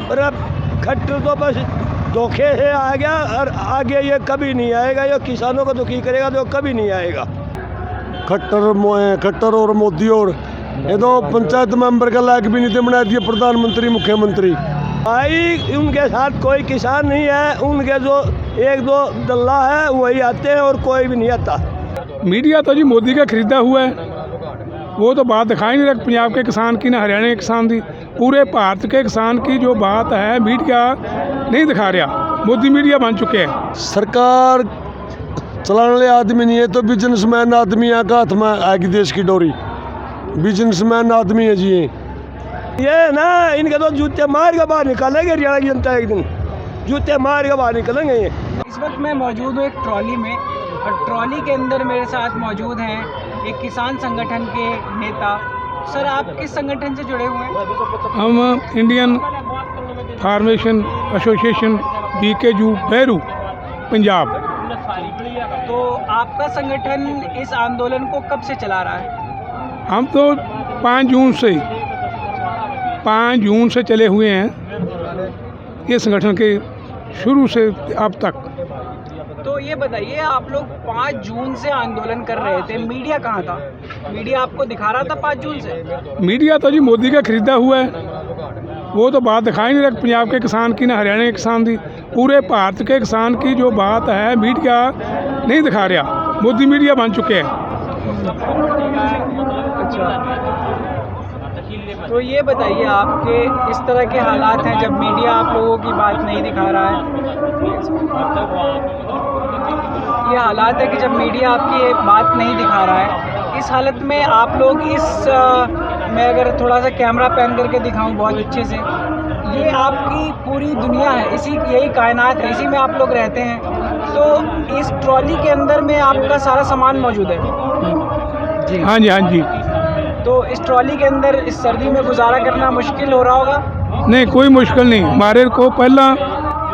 और अब खट्टर तो बस धोखे से आ गया और आगे ये कभी नहीं आएगा। ये किसानों को दुखी करेगा तो कभी नहीं आएगा। खट्टर और मोदी और ये तो पंचायत मेंबर का लायक भी नहीं थे, बना दिए प्रधानमंत्री मुख्यमंत्री। भाई उनके साथ कोई किसान नहीं है, उनके जो एक दो दल्ला है वही आते हैं और कोई भी नहीं आता। मीडिया तो जी मोदी का खरीदा हुआ है, वो तो बात दिखाई नहीं रहा पंजाब के किसान की ना हरियाणा के किसान की। पूरे भारत के किसान की जो बात है मीडिया नहीं दिखा रहा, मोदी मीडिया बन चुके हैं। सरकार चलाने वाले आदमी नहीं है तो बिजनेसमैन आदमी यहाँ का हाथ में आएगी देश की डोरी। बिजनेसमैन आदमी है जी ये ना, इनके तो जूते मार के बाहर निकालेंगे हरियाणा की जनता, एक दिन जूते मार के बाहर निकलेंगे ये। इस वक्त मैं मौजूद हूँ एक ट्रॉली में, और ट्रॉली के अंदर मेरे साथ मौजूद हैं एक किसान संगठन के नेता। सर, आप किस संगठन से जुड़े हुए हैं? हम इंडियन फार्मेशन एसोसिएशन BKU बैरू पंजाब। तो आपका संगठन इस आंदोलन को कब से चला रहा है? हम तो 5 जून से चले हुए हैं ये संगठन के शुरू से अब तक। तो ये बताइए, आप लोग 5 जून से आंदोलन कर रहे थे, मीडिया कहाँ था? मीडिया आपको दिखा रहा था 5 जून से? मीडिया तो जी मोदी का खरीदा हुआ है, वो तो बात दिखाई नहीं रहा पंजाब के किसान की ना हरियाणा के किसान की। पूरे भारत के किसान की जो बात है मीडिया नहीं दिखा रहा, मोदी मीडिया बन चुके हैं। तो ये बताइए, आपके इस तरह के हालात हैं जब मीडिया आप लोगों की बात नहीं दिखा रहा है, ये हालात है कि जब मीडिया आपकी बात नहीं दिखा रहा है, इस हालत में आप लोग मैं अगर थोड़ा सा कैमरा पैन करके दिखाऊं बहुत अच्छे से, ये आपकी पूरी दुनिया है, यही कायनात है, इसी में आप लोग रहते हैं। तो इस ट्रॉली के अंदर में आपका सारा सामान मौजूद है जी? हाँ जी। तो इस ट्रॉली के अंदर इस सर्दी में गुजारा करना मुश्किल हो रहा होगा? नहीं, कोई मुश्किल नहीं। हमारे को पहला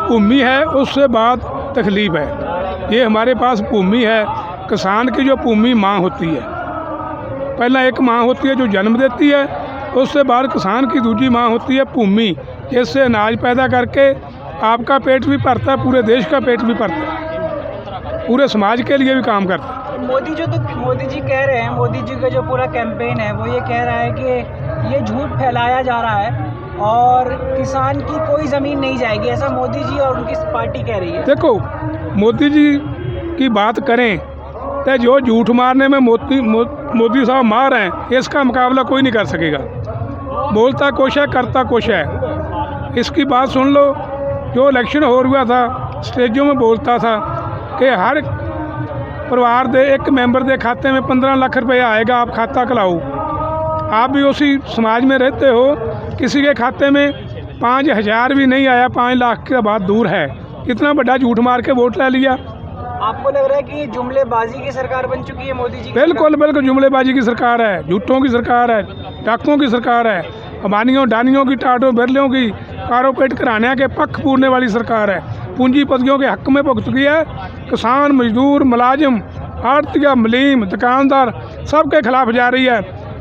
भूमि है, उससे बाद तकलीफ है। ये हमारे पास भूमि है, किसान की जो भूमि माँ होती है, पहला एक माँ होती है जो जन्म देती है, उससे बाद किसान की दूसरी माँ होती है भूमि, जिससे अनाज पैदा करके आपका पेट भी भरता है, पूरे देश का पेट भी भरता है, पूरे समाज के लिए भी काम करता है। मोदी जी कह रहे हैं, मोदी जी का जो पूरा कैंपेन है वो ये कह रहा है कि ये झूठ फैलाया जा रहा है और किसान की कोई ज़मीन नहीं जाएगी, ऐसा मोदी जी और उनकी पार्टी कह रही है। देखो, मोदी जी की बात करें तो जो झूठ मारने में मोदी साहब मार हैं, इसका मुकाबला कोई नहीं कर सकेगा। बोलता कुछ है, करता कुछ है। इसकी बात सुन लो, जो इलेक्शन हो रहा था स्टेजों में बोलता था कि हर परिवार दे एक मैंबर के खाते में 15 लाख रुपया आएगा, आप खाता खुलाओ। आप भी उसी समाज में रहते हो, किसी के खाते में 5,000 भी नहीं आया, 5 लाख के बाद दूर है। इतना बड़ा झूठ मार के वोट ले लिया। आपको लग रहा है कि जुमलेबाजी की सरकार बन चुकी है मोदी जी? बिल्कुल जुमलेबाजी की सरकार है, झूठों की सरकार है, डाकों की सरकार है, अबानियों डानियों की, टाटों बिरलियों की, कारपोरेट घराने के पक्ष पूरने वाली सरकार है। पूंजीपतियों के हक में भुगत चुकी है। किसान, मजदूर, मुलाजिम, आड़तिया, मलीम, दुकानदार सबके खिलाफ जा रही है,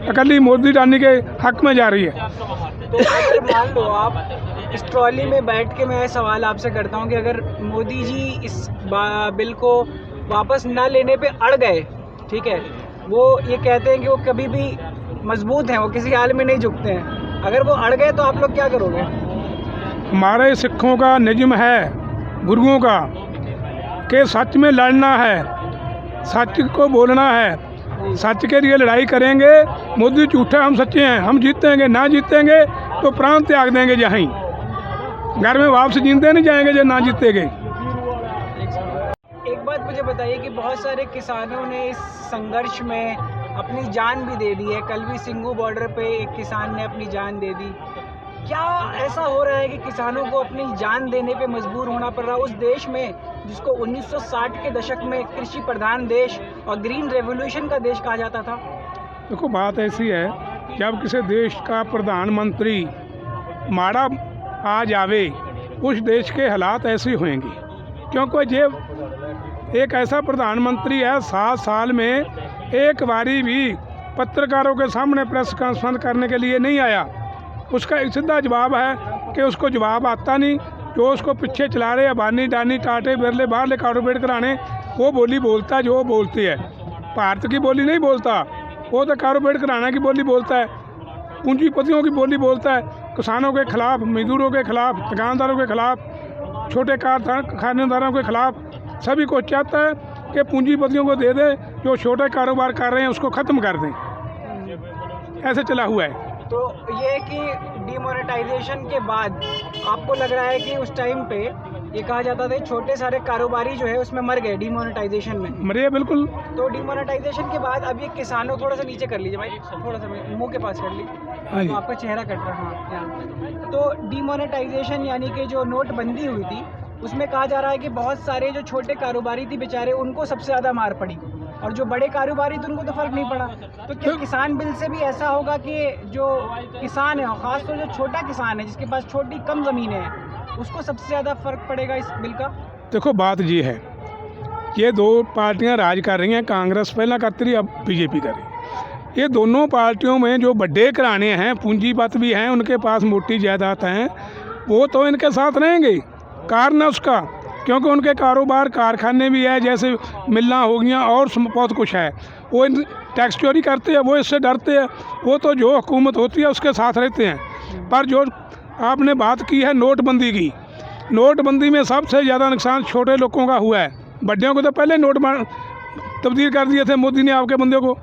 अकेली मोदी रानी के हक में जा रही है। तो अगर मान लो आप इस ट्रॉली में बैठ के, मैं सवाल आपसे करता हूं कि अगर मोदी जी इस बिल को वापस ना लेने पे अड़ गए, ठीक है, वो ये कहते हैं कि वो कभी भी मजबूत हैं, वो किसी हाल में नहीं झुकते हैं, अगर वो अड़ गए तो आप लोग क्या करोगे? हमारे सिखों का नियम है, गुरुओं का, कि सच में लड़ना है, सच को बोलना है, सच के लिए लड़ाई करेंगे। मोदी झूठा, हम सच्चे हैं, हम जीतेंगे, ना जीतेंगे तो प्राण त्याग देंगे, जहीं घर में वापस जीते नहीं जाएंगे जो ना जीतेंगे। एक बात मुझे बताइए कि बहुत सारे किसानों ने इस संघर्ष में अपनी जान भी दे दी है। कल भी सिंघू बॉर्डर पे एक किसान ने अपनी जान दे दी। क्या ऐसा हो रहा है कि किसानों को अपनी जान देने पे मजबूर होना पड़ रहा है उस देश में जिसको 1960 के दशक में कृषि प्रधान देश और ग्रीन रेवोल्यूशन का देश कहा जाता था? देखो, बात ऐसी है, जब किसी देश का प्रधानमंत्री माड़ा आ जावे, उस देश के हालात ऐसे होंगे, क्योंकि ये एक ऐसा प्रधानमंत्री है 7 साल में एक बारी भी पत्रकारों के सामने प्रेस कॉन्फ्रेंस करने के लिए नहीं आया। उसका एक सीधा जवाब है कि उसको जवाब आता नहीं। जो उसको पीछे चला रहे अबानी डानी टाटे बिरले बाहरले कारपोरेट कराने, वो बोली बोलता है जो वो बोलती है। भारत की बोली नहीं बोलता, वो तो कारपोरेट कराने की बोली बोलता है, पूंजीपतियों की बोली बोलता है, किसानों के खिलाफ, मजदूरों के खिलाफ, दुकानदारों के खिलाफ, छोटे कारखानेदारों के खिलाफ, सभी को चाहता है कि पूंजीपतियों को दे दे, जो छोटे कारोबार कर रहे हैं उसको ख़त्म कर दें। ऐसे चला हुआ है। तो ये कि डिमोनेटाइजेशन के बाद आपको लग रहा है कि उस टाइम पे ये कहा जाता था छोटे सारे कारोबारी जो है उसमें मर गए डिमोनेटाइजेशन में, मरे बिल्कुल। तो डिमोनेटाइजेशन के बाद अब ये किसानों, थोड़ा सा नीचे कर लीजिए भाई, थोड़ा सा मुंह के पास कर लीजिए, तो आपका चेहरा कट रहा है। हाँ, तो डिमोनेटाइजेशन यानी कि जो नोटबंदी हुई थी उसमें कहा जा रहा है कि बहुत सारे जो छोटे कारोबारी थी बेचारे, उनको सबसे ज़्यादा मार पड़ी, और जो बड़े कारोबारी थे उनको तो फ़र्क नहीं पड़ा। तो क्या किसान बिल से भी ऐसा होगा कि जो किसान है, ख़ासतौर जो छोटा किसान है जिसके पास छोटी कम ज़मीनें हैं, उसको सबसे ज़्यादा फ़र्क पड़ेगा इस बिल का? देखो बात ये है, ये दो पार्टियां राज कर रही हैं, कांग्रेस पहला करती रही, अब बीजेपी कर रही है। ये दोनों पार्टियों में जो बड़े घराने हैं, पूंजीपति भी हैं, उनके पास मोटी जायदाद हैं, वो तो इनके साथ रहेंगे। कारण है उसका, क्योंकि उनके कारोबार कारखाने भी है, जैसे मिल्लां हो गई और बहुत कुछ है। वो इन टैक्स चोरी करते हैं, वो इससे डरते हैं, वो तो जो हुकूमत होती है उसके साथ रहते हैं। पर जो आपने बात की है नोटबंदी की, नोटबंदी में सबसे ज़्यादा नुकसान छोटे लोगों का हुआ है। बड़ों को तो पहले नोट तब्दील कर दिए थे मोदी ने, आपके बंदे को।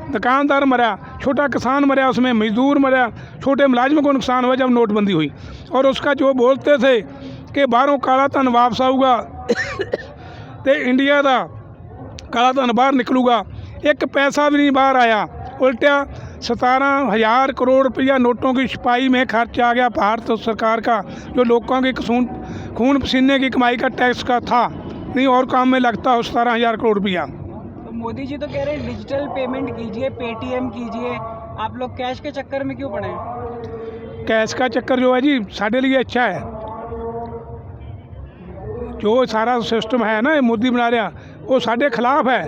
दुकानदार मरा, छोटा किसान मरा, उसमें मजदूर मरा, छोटे मुलाजिमों को नुकसान हुआ जब नोटबंदी हुई। और उसका जो बोलते थे कि बाहरों काला धन वापस आऊगा तो इंडिया का काला धन बाहर निकलूगा, एक पैसा भी नहीं बाहर आया। उल्टा 17,000 करोड़ रुपया नोटों की छपाई में खर्च आ गया भारत सरकार का, जो लोगों की खून पसीने की कमाई का टैक्स का था, नहीं और काम में लगता हो 17,000 करोड़ रुपया। तो मोदी जी तो कह रहे हैं डिजिटल पेमेंट कीजिए, पेटीएम कीजिए, आप लोग कैश के चक्कर में क्यों पड़े हैं? कैश का चक्कर जो है जी साढ़े लिए अच्छा है। जो सारा सिस्टम है ना मोदी बना रहा, वो साढ़े खिलाफ है।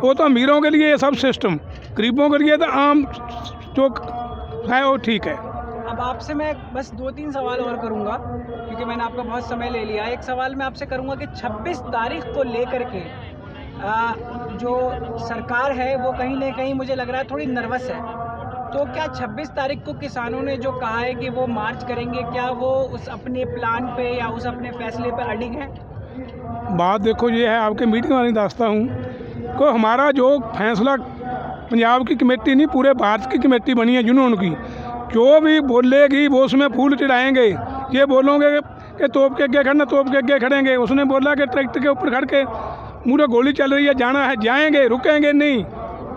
वो तो अमीरों के लिए ये सब सिस्टम, गरीबों के लिए तो आम जो है वो ठीक है। अब आपसे मैं बस 2-3 सवाल और करूंगा क्योंकि मैंने आपका बहुत समय ले लिया। एक सवाल मैं आपसे करूंगा कि 26 तारीख को लेकर के जो सरकार है वो कहीं ना कहीं मुझे लग रहा है थोड़ी नर्वस है। तो क्या 26 तारीख को किसानों ने जो कहा है कि वो मार्च करेंगे, क्या वो उस अपने प्लान पे या उस अपने फैसले पे अडिग हैं? बात देखो ये है, आपके मीटिंग वाली दास्ता हूँ को हमारा जो फैसला पंजाब की कमेटी नहीं पूरे भारत की कमेटी बनी है यूनियन की, जो भी बोलेगी वो उसमें फूल चढ़ाएंगे। ये बोलोगे कि तोप के आगे खड़ना, तोप के आगे खड़ेंगे। उसने बोला कि ट्रैक्टर के ऊपर खड़ के मुझे गोली चल रही है, जाना है जाएंगे, रुकेंगे नहीं।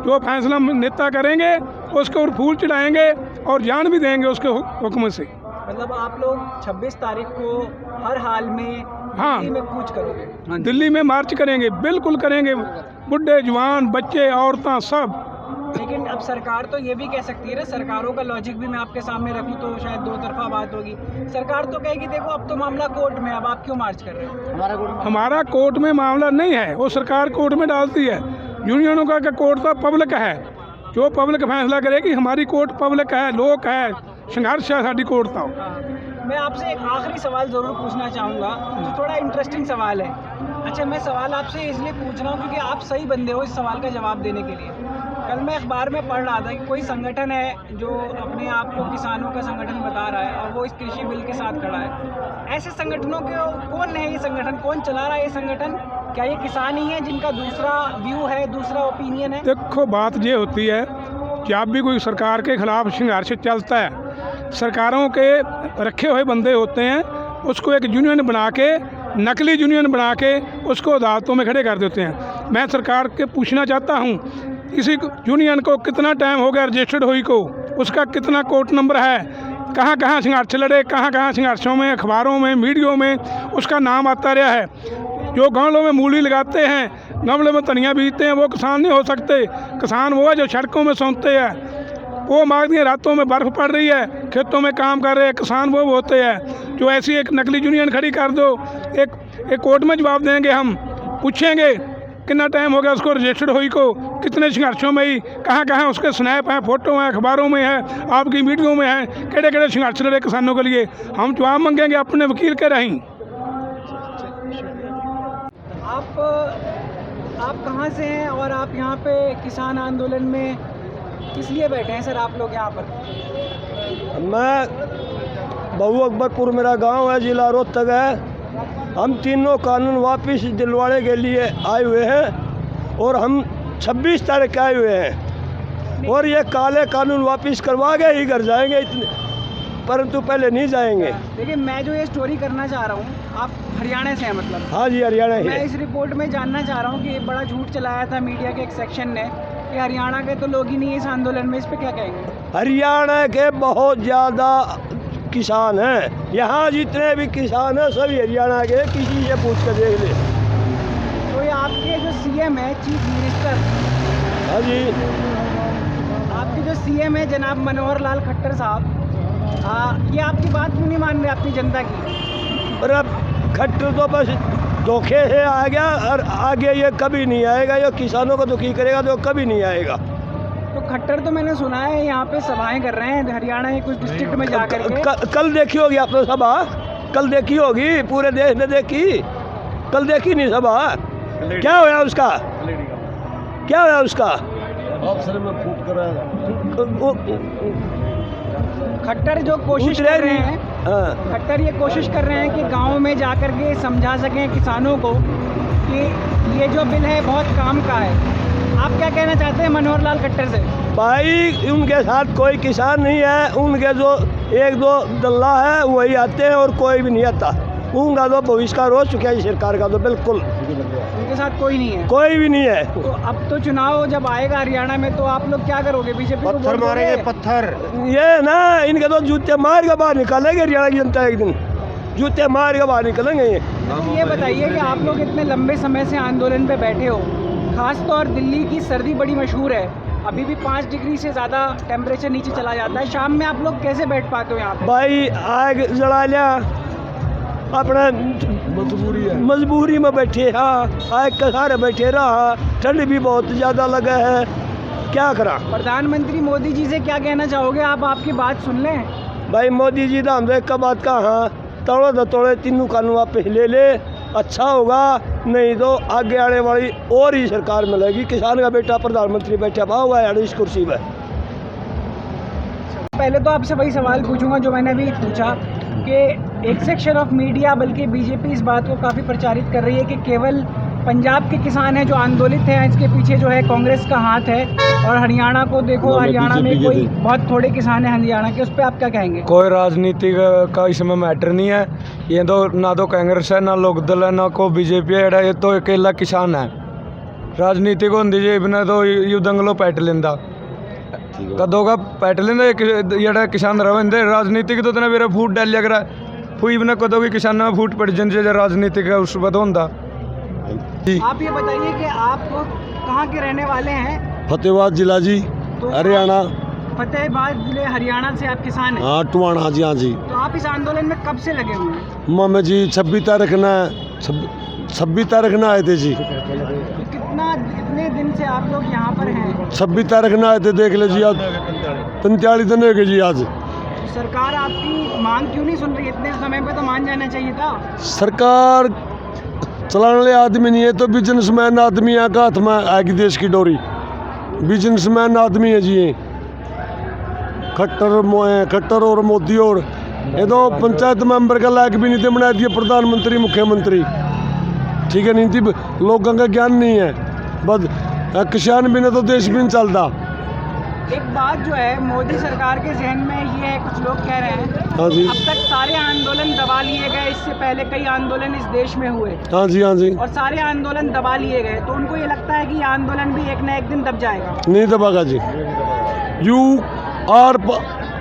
जो फैसला नेता करेंगे उसके ऊपर फूल चढ़ाएंगे और जान भी देंगे उसके हुक्म से। मतलब आप लोग 26 तारीख को हर हाल में हाँ दिल्ली में कूच करोगे? दिल्ली में मार्च करेंगे, बिल्कुल करेंगे, बुढ़े जवान बच्चे औरतें सब। लेकिन अब सरकार तो ये भी कह सकती है ना, सरकारों का लॉजिक भी मैं आपके सामने रखूं तो शायद दो तरफा बात होगी। सरकार तो कहेगी देखो अब तो मामला कोर्ट में, अब आप क्यों मार्च कर रहे हो? हमारा कोर्ट में मामला नहीं है, वो सरकार कोर्ट में डालती है। यूनियनों का कोर्ट तो पब्लिक है, जो पब्लिक फैसला करेगी। हमारी कोर्ट पब्लिक है, लोग है, संघर्ष है साड़ी कोर्ट तो। मैं आपसे एक आखिरी सवाल ज़रूर पूछना चाहूँगा जो थोड़ा इंटरेस्टिंग सवाल है। अच्छा, मैं सवाल आपसे इसलिए पूछ रहा हूँ क्योंकि आप सही बंदे हो इस सवाल का जवाब देने के लिए। कल मैं अखबार में पढ़ रहा था कि कोई संगठन है जो अपने आप को किसानों का संगठन बता रहा है और वो इस कृषि बिल के साथ खड़ा है। ऐसे संगठनों के कौन है ये संगठन, कौन चला रहा है ये संगठन? क्या ये किसान ही है जिनका दूसरा व्यू है, दूसरा ओपिनियन है? देखो बात ये होती है, जब भी कोई सरकार के खिलाफ संघर्ष चलता है, सरकारों के रखे हुए बंदे होते हैं, उसको एक यूनियन बना के, नकली यूनियन बना के उसको अदालतों में खड़े कर देते हैं। मैं सरकार के पूछना चाहता हूँ, किसी यूनियन को कितना टाइम हो गया रजिस्टर्ड हुई को, उसका कितना कोर्ट नंबर है, कहाँ कहाँ संघर्ष लड़े, कहाँ कहाँ संघर्षों में, अखबारों में, मीडियो में उसका नाम आता रहा है। जो गमलों में मूली लगाते हैं, गमलों में धनिया बीजते हैं, वो किसान नहीं हो सकते। किसान वो है जो सड़कों में सौंपते हैं, वो मांगती रातों में बर्फ़ पड़ रही है, खेतों में काम कर रहे हैं, किसान वो होते हैं। जो ऐसी एक नकली यूनियन खड़ी कर दो, एक कोर्ट में जवाब देंगे, हम पूछेंगे कितना टाइम हो गया उसको रजिस्टर्ड हुई को, कितने संघर्षों में ही, कहाँ कहाँ उसके स्नैप हैं, फोटो हैं, अखबारों में है, आपकी वीडियो में है, केड़े केड़े संघर्ष लड़े किसानों के लिए। हम जवाब मांगेंगे अपने वकील के राहीं। आप कहाँ से हैं और आप यहाँ पे किसान आंदोलन में किस लिए बैठे हैं सर आप लोग यहाँ पर? मैं बहु अकबरपुर मेरा गांव है, जिला रोहतक है। हम तीनों कानून वापस दिलवाने के लिए आए हुए हैं और हम 26 तारीख आए हुए हैं और ये काले कानून वापस करवा के ही घर जाएंगे, इतने परंतु पहले नहीं जाएंगे। देखिए मैं जो ये स्टोरी करना चाह रहा हूँ, आप हरियाणा से हैं मतलब? हाँ जी, हरियाणा मैं है। इस रिपोर्ट में जानना चाह रहा हूँ कि बड़ा झूठ चलाया था मीडिया के एक सेक्शन ने कि हरियाणा के तो लोग ही नहीं है इस आंदोलन में, इस पे क्या कहेंगे? हरियाणा के बहुत ज़्यादा किसान हैं, यहाँ जितने भी किसान हैं सभी हरियाणा के, किसी से पूछ कर देख ले। तो ये आपके जो सीएम है, चीफ मिनिस्टर, हाँ जी, आपके जो सीएम है जनाब मनोहर लाल खट्टर साहब, ये आपकी बात क्यों नहीं मान रहे अपनी जनता की? पर अब खट्टर तो बस धोखे से आ गया और आगे ये कभी नहीं आएगा। ये किसानों को दुखी करेगा तो कभी नहीं आएगा। तो खट्टर तो मैंने सुना है यहाँ पे सभाएं कर रहे हैं हरियाणा के कुछ डिस्ट्रिक्ट में जा करके। कल देखी होगी आपने सभा, कल देखी होगी, पूरे देश ने देखी। कल देखी नहीं सभा? क्या होया उसका? क्या होया उसका? खट्टर जो कोशिश कर रहे हैं, खट्टर ये कोशिश कर रहे हैं कि गाँव में जा कर के समझा सकें किसानों को कि ये जो बिल है बहुत काम का है। आप क्या कहना चाहते हैं मनोहर लाल खट्टर से? भाई उनके साथ कोई किसान नहीं है, उनके जो एक दो दल्ला है वही आते हैं और कोई भी नहीं आता। उनका तो बहिष्कार हो चुका है सरकार का, तो बिल्कुल उनके साथ कोई नहीं है, कोई भी नहीं है। तो अब तो चुनाव जब आएगा हरियाणा में तो आप लोग क्या करोगे? बीजेपी को वोट दोगे? पत्थर ये ना, इनके तो जूते मार के बाहर निकालेंगे हरियाणा की जनता, एक दिन जूते मार के बाहर निकलेंगे। ये बताइए कि आप लोग इतने लंबे समय से आंदोलन पे बैठे हो, खासतौर दिल्ली की सर्दी बड़ी मशहूर है, अभी भी 5 डिग्री से ज़्यादा टेम्परेचर नीचे चला जाता है, शाम में आप लोग कैसे बैठ पाते हो यहाँ पे? भाई आग जला लिया, अपना मजबूरी में बैठे, हाँ आग के सहारे बैठे रहा, ठंड भी बहुत ज़्यादा लगा है, क्या करा। प्रधानमंत्री मोदी जी से क्या कहना चाहोगे आप? आपकी बात सुन लें। भाई मोदी जी तो हम एक बात का, हाँ तोड़े तो तोड़े, तीनों कानून वापस ले ले, अच्छा होगा, नहीं तो आगे आने वाली और ही सरकार मिलेगी। किसान का बेटा प्रधानमंत्री बैठा हुआ है इस कुर्सी में। पहले तो आपसे वही सवाल पूछूंगा जो मैंने अभी पूछा कि एक सेक्शन ऑफ मीडिया बल्कि बीजेपी इस बात को काफ़ी प्रचारित कर रही है कि केवल पंजाब के किसान हैं जो आंदोलित हैं, इसके पीछे जो है कांग्रेस का हाथ है, और हरियाणा को देखो, हरियाणा में कोई बहुत थोड़े किसान हैं हरियाणा के, उस पर आप क्या कहेंगे? कोई राजनीति का इसमें मैटर नहीं है, ये तो ना तो कांग्रेस है, ना लोकदल है, ना को बीजेपी है, ये तो अकेला किसान है। राजनीति को होंदी जी बिना तो यू दंगलो पैट लेंदा, कदों का पैट लेंदा जेड़ा किसान रवेंदे। राजनीतिक तो मेरा फूट डाल लिया करा, फूई बिना कदों की किसान में फूट पड़ जाए राजनीतिक है उस बद होंदा। आप ये बताइए कि आप कहाँ के रहने वाले हैं? फतेहाबाद जिला जी, हरियाणा। फतेहाबाद जिले हरियाणा से आप किसान हैं? हाँ टुवाना जी, हाँ जी। तो आप इस आंदोलन में कब से लगे हुए हैं? मामा जी 26 तारीख ना 26 तारीख ना आए थे जी। कितने दिन से आप लोग यहाँ पर हैं? 26 तारीख ना आए थे, देख ले जी, आज 45 दिन हो गए जी। आज सरकार आपकी मांग क्यों नहीं सुन रही? इतने समय पे तो मान जाना चाहिए था। सरकार चलाने वाले आदमी नहीं है तो बिजनेसमैन आदमी है, का हाथ में आएगी देश की डोरी। बिजनेसमैन आदमी है जी ये खट्टर और मोदी, और ये तो पंचायत मेंबर का लायक भी नहीं थे, बना दिए प्रधानमंत्री मुख्यमंत्री। ठीक है, नहीं थी, लोगों का ज्ञान नहीं है, बस किसान बिना तो देश भी नहीं चलता। एक बात जो है मोदी सरकार के जहन में ये है, कुछ लोग कह रहे हैं, हाँ जी, अब तक सारे आंदोलन दबा लिए गए, इससे पहले कई आंदोलन इस देश में हुए, हाँ जी, हाँ जी, और सारे आंदोलन दबा लिए गए, तो उनको ये लगता है कि ये आंदोलन भी एक न एक दिन दब जाएगा। नहीं दबागा जी।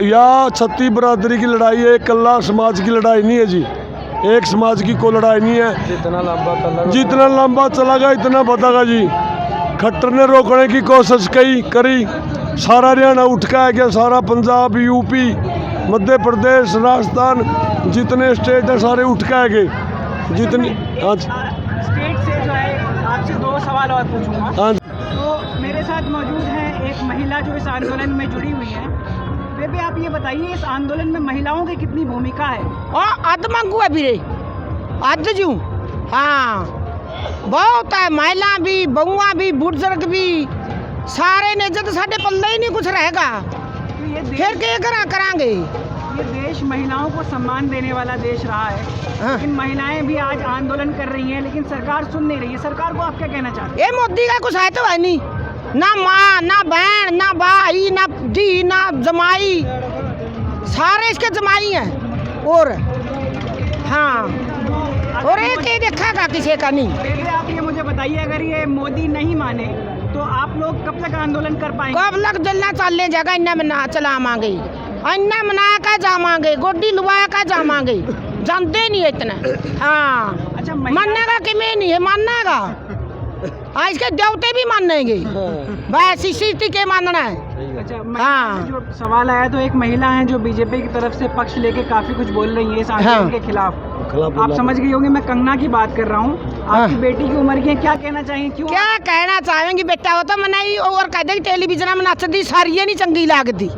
या छत्ती बरादरी की लड़ाई है, कल्ला समाज की लड़ाई नहीं है जी, एक समाज की कोई लड़ाई नहीं है। जितना लंबा चलागा इतना बतागा जी। खट्टर ने रोकने की कोशिश करी, सारा हरियाणा उठ के आ गया, सारा पंजाब, यूपी, मध्य प्रदेश, राजस्थान, जितने स्टेट है सारे उठ के आ गए, जितनी। हाँ स्टेट से जो है आपसे 2 सवाल और पूछूंगा। हाँ तो मेरे साथ मौजूद है एक महिला जो इस आंदोलन में जुड़ी हुई है। बेबे, आप ये बताइए, इस आंदोलन में महिलाओं की कितनी भूमिका है? अध मंगू है वीरे, अध जू। हाँ, बहुत है, महिला भी, बहुआ भी, बुजुर्ग भी, सारे ने। जब साढ़े पल्ले ही नहीं कुछ रहेगा तो ये फिर क्या करांगे? ये देश महिलाओं को सम्मान देने वाला देश रहा है। हाँ। लेकिन महिलाएं भी आज आंदोलन कर रही हैं, लेकिन सरकार सुन नहीं रही है। सरकार को आप क्या कहना चाहते हैं? ये मोदी का कुछ है तो है नहीं, ना माँ, ना बहन, ना भाई, ना दी, ना जमाई, सारे इसके जमाई हैं। और हाँ, और एक ही देखेगा किसी का नहीं। बेबे, आप ये मुझे बताइए, अगर ये मोदी नहीं माने तो आप लोग कब तक आंदोलन कर पाएंगे? कब लग जलना चलने जगह इन्ना मना चला मांगे, इन्ना मना का जामांगे, गोडी लुआ का जामांगे, जानते नहीं इतना। हाँ, अच्छा, मानने का कि मैं नहीं है, मानने का आज के देवते भी मानेंगे, बस इसी के मानना है। अच्छा, हाँ। जो सवाल आया, तो एक महिला है जो बीजेपी की तरफ से पक्ष लेके काफी कुछ बोल रही है इस आंदोलन हाँ। के खिलाफ। आप समझ गई होंगे मैं कंगना की बात कर रहा हूँ। आपकी बेटी की उम्र की है, क्या कहना चाहिए? क्यों? क्या कहना चाहेंगी बेटा? वो तो मनाई और कह दे टेलीविजन में नचती सारी नहीं चंगी लगती।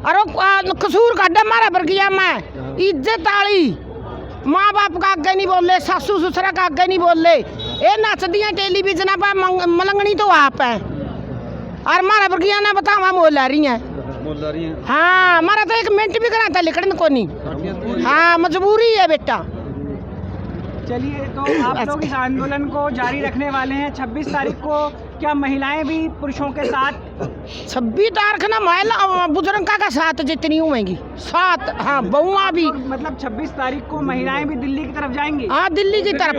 अरे कसूर काटा मारा बरगिया में, इज्जत आली, माँ बाप का आगे नहीं बोले, सासू ससुरा का आगे नहीं बोले, ये नचदी है टेलीविजन पर। मलंगनी तो आप है, और मारा बरगिया ने बतावा मोल रही है। हाँ, मारा तो 1 मिनट भी कराता लिखने को नहीं। हाँ, मजबूरी है बेटा। चलिए, तो आप लोग इस आंदोलन को जारी रखने वाले हैं 26 तारीख को। क्या महिलाएं भी पुरुषों के साथ? 26 तारीख ना महिला बुजुर्ग का साथ जितनी होंगी साथ। हाँ, बहुआ भी। मतलब 26 तारीख को महिलाएं भी दिल्ली की तरफ जाएंगी? हाँ, दिल्ली की तरफ।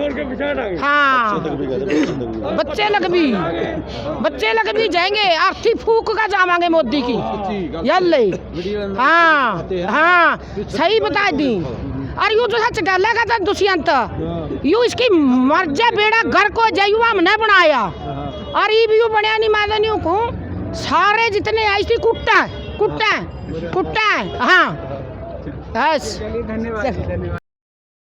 हाँ, बच्चे लग भी जाएंगे। आखिरी फूक का जावांगे मोदी की यल्ले। हाँ हाँ, सही बता दी। और यू जो सच डालेगा था दुष्यंत, यू इसकी मर्जा बेड़ा घर को जयुआ हमने बनाया, और ये भी यू बनया नहीं। मैं नहीं कहूँ, सारे जितने ऐसी कुट्टा कुट्टा कुट्टा। हाँ, बस। चलिए, धन्यवाद।